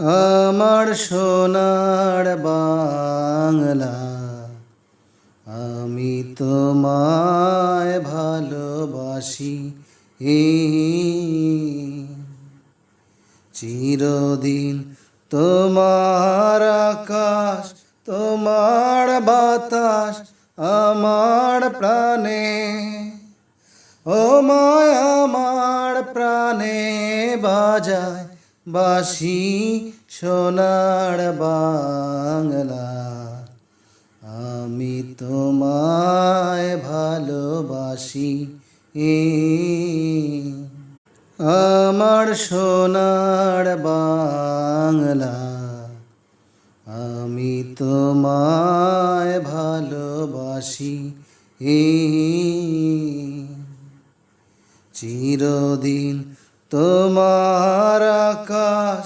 আমার সোনার বাংলা, আমি তোমায় ভালোবাসি। চিরদিন তোমার আকাশ, তোমার বাতাস আমার প্রাণে। ও মায় আমার প্রাণে বাজায় বাঁশি সোনার বাংলা, আমি তোমায় ভালোবাসি। আমার সোনার বাংলা, আমি তোমায় ভালোবাসি। চিরদিন তোমার আকাশ,